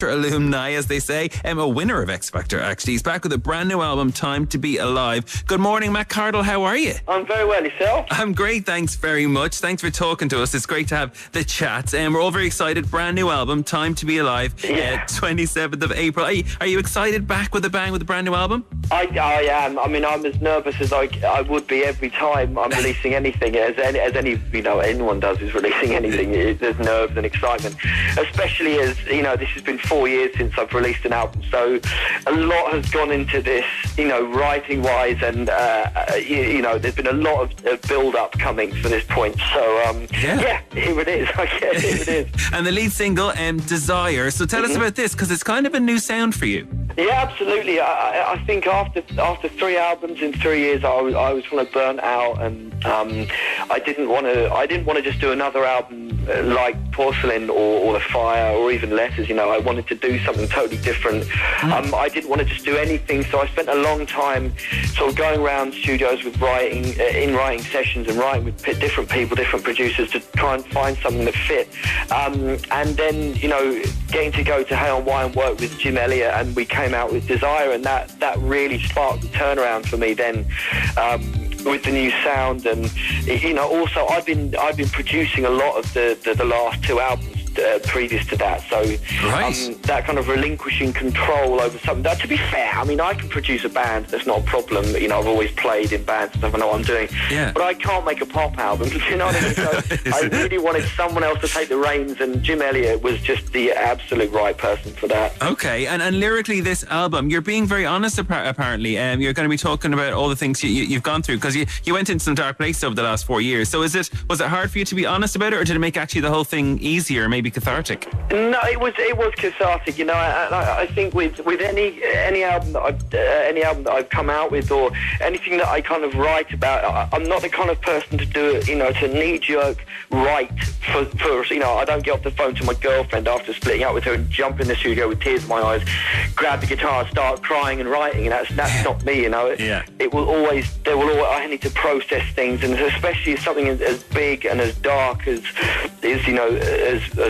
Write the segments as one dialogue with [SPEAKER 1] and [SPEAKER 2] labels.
[SPEAKER 1] alumni, as they say. A winner of X Factor, actually. He's back with a brand new album, Time to Be Alive. Good morning, Matt Cardle. How are you?
[SPEAKER 2] I'm very well, yourself?
[SPEAKER 1] I'm great, thanks very much. Thanks for talking to us. It's great to have the chat. We're all very excited. Brand new album, Time to Be Alive, 27th of April. Are you excited, back with a bang with a brand new album?
[SPEAKER 2] I am. I mean, I'm as nervous as I would be every time I'm releasing anything, as anyone does is releasing anything. There's nerves and excitement, especially as, this has been 4 years since I've released an album, so a lot has gone into this, writing-wise, and, there's been a lot of build-up coming for this point, so, here it is. Here it is.
[SPEAKER 1] And the lead single, Desire. So tell us about this, because it's kind of a new sound for you.
[SPEAKER 2] Yeah, absolutely. I think after 3 albums in 3 years, I was kind of burnt out, and I didn't want to just do another album like Porcelain or The Fire or even Letters. I wanted to do something totally different. I didn't want to just do anything, so I spent a long time sort of going around studios with writing sessions and writing with different people, different producers, to try and find something that fit. And then, getting to go to Hay on Wye and work with Jim Elliott, and we came out with Desire, and that really sparked the turnaround for me then. With the new sound, and also I've been producing a lot of the last 2 albums previous to that, so that kind of relinquishing control over something. To be fair, I mean, I can produce a band, that's not a problem. I've always played in bands and stuff, I know what I'm doing, but I can't make a pop album. You know what I mean? So I really wanted someone else to take the reins, and Jim Elliott was just the absolute right person for that.
[SPEAKER 1] Okay, and lyrically, this album, you're being very honest. Apparently, you're going to be talking about all the things you've gone through, because you went into some dark places over the last 4 years. So was it hard for you to be honest about it, or did it make actually the whole thing easier, maybe cathartic?
[SPEAKER 2] No, it was cathartic. I think with any album that I've come out with, or anything that I kind of write about, I'm not the kind of person to do it, to knee-jerk write for I don't get off the phone to my girlfriend after splitting up with her and jump in the studio with tears in my eyes, grab the guitar, start crying and writing, and that's not me. It will always, I need to process things, and especially something as big and as dark as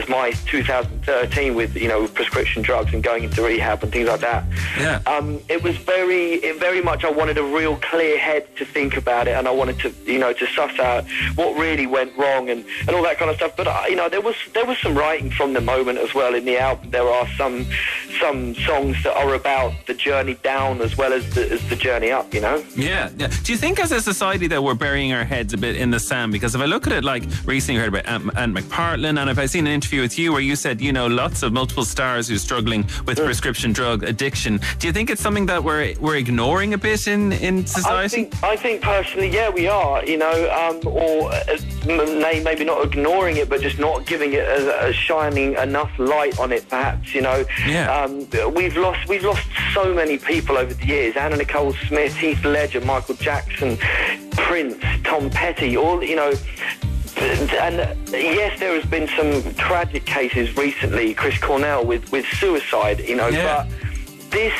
[SPEAKER 2] my 2013 with prescription drugs and going into rehab and things like that. It was very much, I wanted a real clear head to think about it, and I wanted to to suss out what really went wrong and all that kind of stuff. But there was some writing from the moment as well in the album. There are some songs that are about the journey down as well as the journey up.
[SPEAKER 1] Yeah. Do you think as a society that we're burying our heads a bit in the sand? Because if I look at it, like recently I heard about Ant McPartlin, and if I seen an interview with you where you said lots of multiple stars who's struggling with prescription drug addiction. Do you think it's something that we're ignoring a bit in society?
[SPEAKER 2] I think personally, yeah, we are. Or maybe not ignoring it, but just not giving it a shining enough light on it, perhaps. We've lost so many people over the years: Anna Nicole Smith, Heath Ledger, Michael Jackson, Prince, Tom Petty, all. And yes, there has been some tragic cases recently, Chris Cornell with suicide, but this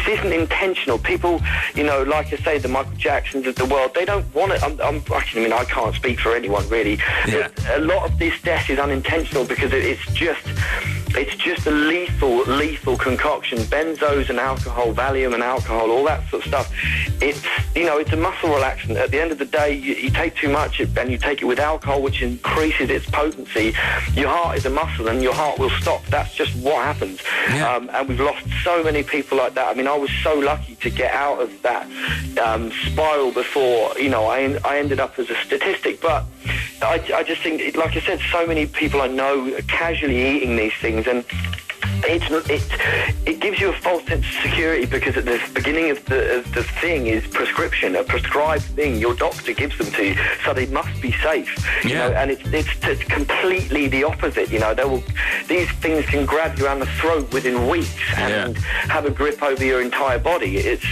[SPEAKER 2] isn't intentional. People, like I say, the Michael Jacksons of the world, they don't want it. I can't speak for anyone really. A lot of this death is unintentional because it's just a lethal concoction. Benzos and alcohol, Valium and alcohol, all that sort of stuff. It's a muscle relaxant. At the end of the day, you take too much and you take it with alcohol, which increases its potency. Your heart is a muscle and your heart will stop. That's just what happens. And we've lost so many people like that. I mean, I was so lucky to get out of that spiral before, I ended up as a statistic, but I just think, like I said, so many people I know are casually eating these things, and it gives you a false sense of security, because at the beginning of the thing is prescription, a prescribed thing your doctor gives them to you, so they must be safe. And it's completely the opposite. These things can grab you around the throat within weeks and have a grip over your entire body. It's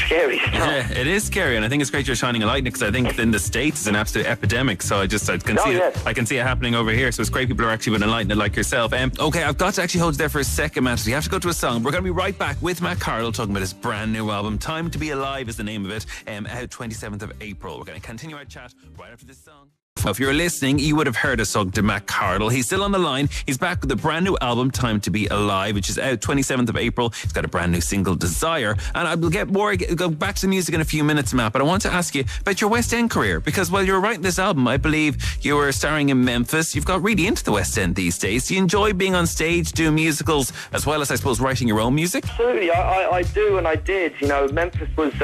[SPEAKER 2] scary stuff. Yeah,
[SPEAKER 1] it is scary, and I think it's great you're shining a light, because I think in the States it's an absolute epidemic. So I can see it happening over here. So it's great people are actually been enlightened like yourself. Okay, I've got to actually hold you there for a second, Matt. We have to go to a song. We're going to be right back with Matt Cardle talking about his brand new album. Time to Be Alive is the name of it. Out 27th of April. We're going to continue our chat right after this song. If you're listening, you would have heard a song to Matt Cardle. He's still on the line. He's back with a brand new album, Time to Be Alive, which is out 27th of April. He's got a brand new single, Desire. And I will go back to the music in a few minutes, Matt, but I want to ask you about your West End career, because while you were writing this album, I believe you were starring in Memphis. You've got really into the West End these days. Do you enjoy being on stage, doing musicals, as well as, I suppose, writing your own music?
[SPEAKER 2] Absolutely, I do, and I did. You know, Memphis was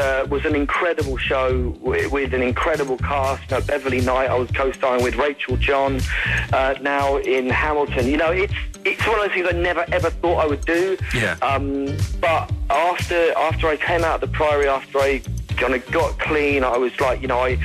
[SPEAKER 2] an incredible show with an incredible cast. You know, Beverly Knight, I was co-starring with Rachel John, now in Hamilton. You know, it's one of those things I never ever thought I would do.
[SPEAKER 1] Yeah.
[SPEAKER 2] But after I came out of the Priory, after I kind of got clean, I was like, you know, I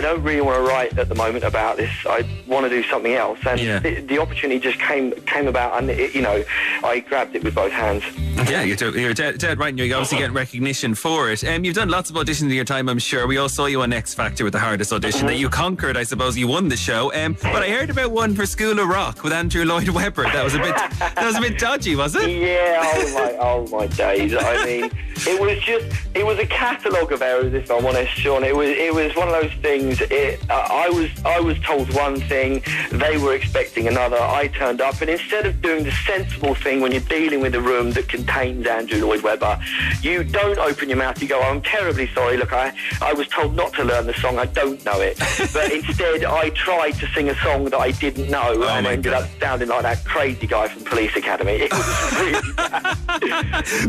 [SPEAKER 2] don't really want to write at the moment about this. I want to do something else, and the opportunity just came about, and you know, I grabbed it with both hands.
[SPEAKER 1] Yeah, you're dead right, and you're obviously getting recognition for it. You've done lots of auditions in your time, I'm sure. We all saw you on X Factor with the hardest audition that you conquered. I suppose you won the show. But I heard about one for School of Rock with Andrew Lloyd Webber. That was a bit dodgy, was it?
[SPEAKER 2] Yeah. Oh my days. I mean, it was a catalogue of errors, if I'm honest, Sean. It was one of those things. I was told one thing, they were expecting another. I turned up, and instead of doing the sensible thing when you're dealing with a room that contains Andrew Lloyd Webber, you don't open your mouth. You go, I'm terribly sorry. Look, I was told not to learn the song. I don't know it. But instead, I tried to sing a song that I didn't know, and ended up sounding like that crazy guy from Police Academy. It was really bad.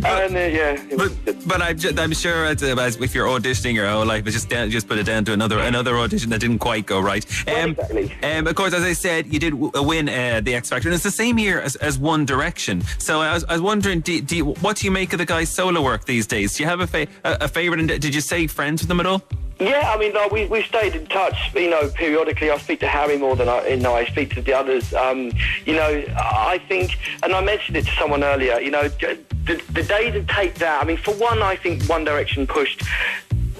[SPEAKER 2] And
[SPEAKER 1] But I'm sure as if you're auditioning your whole life, it's just put it down to another audition that didn't quite go right.
[SPEAKER 2] Exactly.
[SPEAKER 1] Of course, as I said, you did win the X Factor, and it's the same year as One Direction. So I was wondering, what do you make of the guy's solo work these days? Do you have a favourite? And did you stay friends with them at all?
[SPEAKER 2] Yeah, I mean, we stayed in touch, you know, periodically. I speak to Harry more than I speak to the others. You know, I think, and I mentioned it to someone earlier, you know, the days of Take That, I mean, for one, I think One Direction pushed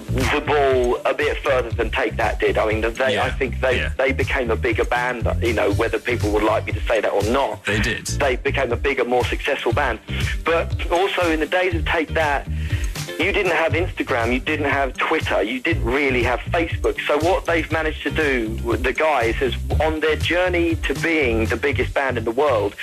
[SPEAKER 2] the ball a bit further than Take That did. I mean, I think they became a bigger band, you know, whether people would like me to say that or not.
[SPEAKER 1] They did.
[SPEAKER 2] They became a bigger, more successful band. But also in the days of Take That, you didn't have Instagram, you didn't have Twitter, you didn't really have Facebook. So what they've managed to do with the guys is, on their journey to being the biggest band in the world,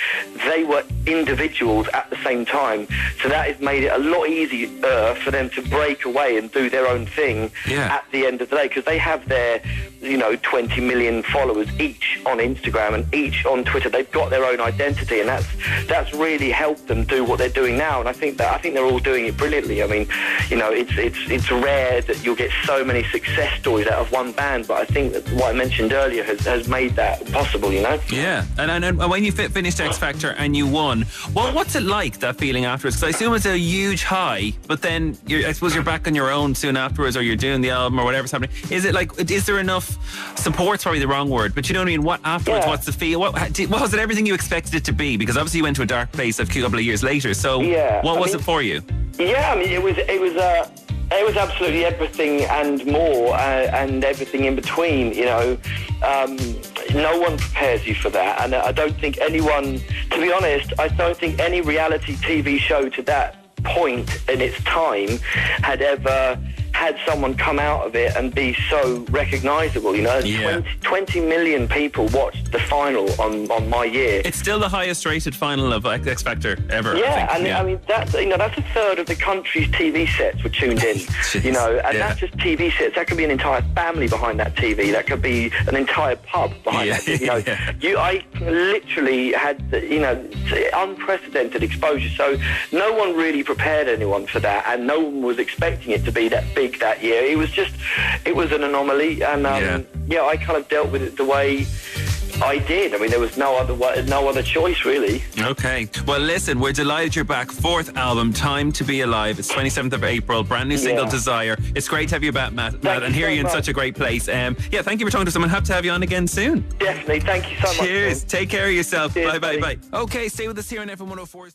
[SPEAKER 2] they were individuals at the same time. So that has made it a lot easier for them to break away and do their own thing at the end of the day, because they have their, you know, 20 million followers each on Instagram and each on Twitter. They've got their own identity, and that's really helped them do what they're doing now. And I think they're all doing it brilliantly. I mean, you know, it's rare that you'll get so many success stories out of one band, but I think that what I mentioned earlier has made that possible, you know? Yeah,
[SPEAKER 1] and when you finished X Factor and you won, well, what's it like, that feeling afterwards? Because I assume it's a huge high, but then I suppose you're back on your own soon afterwards, or you're doing the album or whatever's happening. Is it like, is there enough, support's probably the wrong word, but you know what I mean? What afterwards, what's the feel? What was it everything you expected it to be? Because obviously you went to a dark place a couple of years later, so what was it for you?
[SPEAKER 2] Yeah, I mean, it was absolutely everything and more, and everything in between, you know. No one prepares you for that, and I don't think anyone, to be honest, I don't think any reality TV show to that point in its time had ever had someone come out of it and be so recognisable, you know. 20 million people watched the final on my year.
[SPEAKER 1] It's still the highest rated final of X Factor ever.
[SPEAKER 2] I mean, that's a third of the country's TV sets were tuned in, you know, and that's just TV sets. That could be an entire family behind that TV. That could be an entire pub behind that TV, you know. I literally had, you know, unprecedented exposure, so no one really prepared anyone for that, and no one was expecting it to be that big that year. It was an anomaly, and I kind of dealt with it the way I did. I mean, there was no other choice, really.
[SPEAKER 1] Okay. Well, listen, we're delighted you're back. Fourth album, Time to Be Alive. It's 27th of April. Brand new single, Desire. It's great to have you back, Matt, and hear you in such a great place. Thank you for talking to someone. Have to have you on again soon.
[SPEAKER 2] Definitely. Thank you so much.
[SPEAKER 1] Cheers. Take care of yourself. Bye. Okay, stay with us here on FM 104.